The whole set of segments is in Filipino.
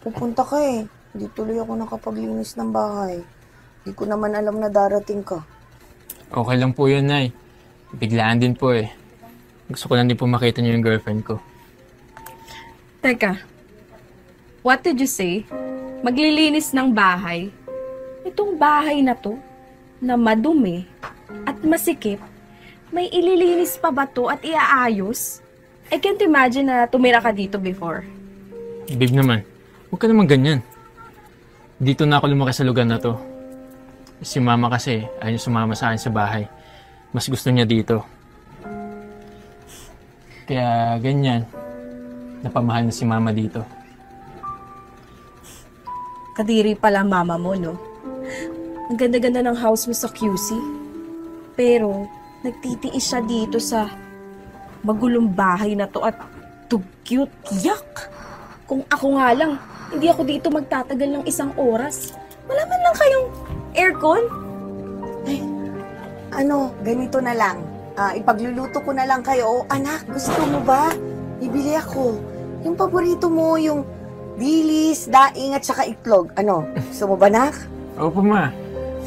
Pupunta ka eh. Hindi tuloy ako nakapaglinis ng bahay. Hindi ko naman alam na darating ka. Okay lang po yun, Nay. Biglaan din po eh. Gusto ko lang din po makita niyo yung girlfriend ko. Teka, what did you say? Maglilinis ng bahay? Itong bahay na to, na madumi at masikip, may ililinis pa ba to at iaayos? I can't imagine na tumira ka dito before. Babe naman, huwag ka naman ganyan. Dito na ako lumaki sa lugar na to. Si Mama kasi, ayaw niya sumama sa akin sa bahay. Mas gusto niya dito. Kaya ganyan, napamahal na si Mama dito. Kadiri pala mama mo, no? Ang ganda-ganda ng house mo sa QC. Pero, nagtitiis siya dito sa magulong bahay na to at too cute. Yak! Kung ako nga lang, hindi ako dito magtatagal ng 1 oras. Wala man lang kayong aircon? Ay, ganito na lang. Ipagluluto ko na lang kayo. Oh, anak, gusto mo ba? Bibili ako. Yung paborito mo, yung dilis, daing at saka itlog. Gusto mo ba, nak? Opo, Ma.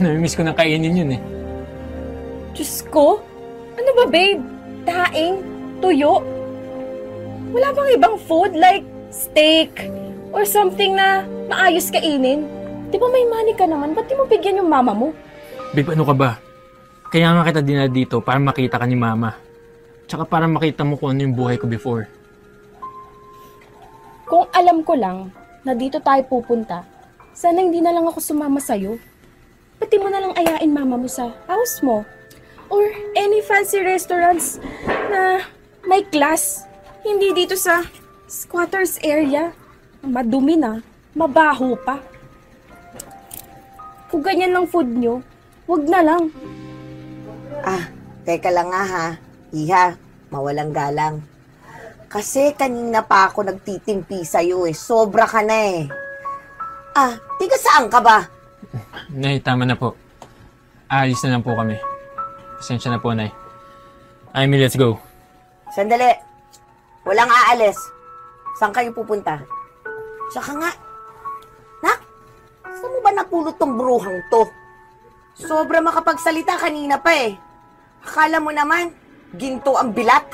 Namimiss ko na kainin yun eh. Diyos ko? Ano ba, babe? Daing? Tuyo? Wala bang ibang food like steak or something na maayos kainin? Di ba may money ka naman? Ba't di mo bigyan yung mama mo? Babe, ano ka ba? Kaya nga kita dinala dito para makita ka ni Mama. Tsaka para makita mo kung ano yung buhay ko before. Kung alam ko lang na dito tayo pupunta, sana hindi na lang ako sumama sa'yo. Pati mo na lang ayain mama mo sa house mo. Or any fancy restaurants na may class. Hindi dito sa squatters area. Madumi na, mabaho pa. Kung ganyan ng food nyo, wag na lang. Teka lang nga ha. Iha, mawalang galang. Kasi kanina pa ako nagtitimpi sa'yo eh. Sobra ka na eh. Tiga saan ka ba? Nay, tama na po. Aalis na lang po kami. Pasensya na po, Nay. Amy, let's go. Sandali. Walang aalis. Saan kayo pupunta? Tsaka nga, nak, saan mo ba napulot tong bruhang to? Sobra makapagsalita kanina pa eh. Akala mo naman, ginto ang bilat.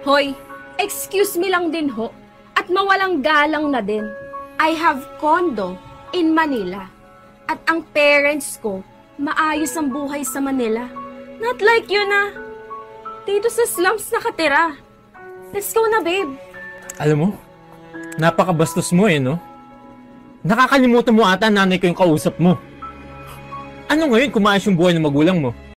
Hoy, excuse me lang din ho. At mawalang galang na din. I have condo in Manila. At ang parents ko, maayos ang buhay sa Manila. Not like you na dito sa slums nakatira. Let's go na, babe. Alam mo, napakabastos mo eh, no? Nakakalimutan mo ata nanay ko yung kausap mo. Ano ngayon kung maayos yung buhay ng magulang mo?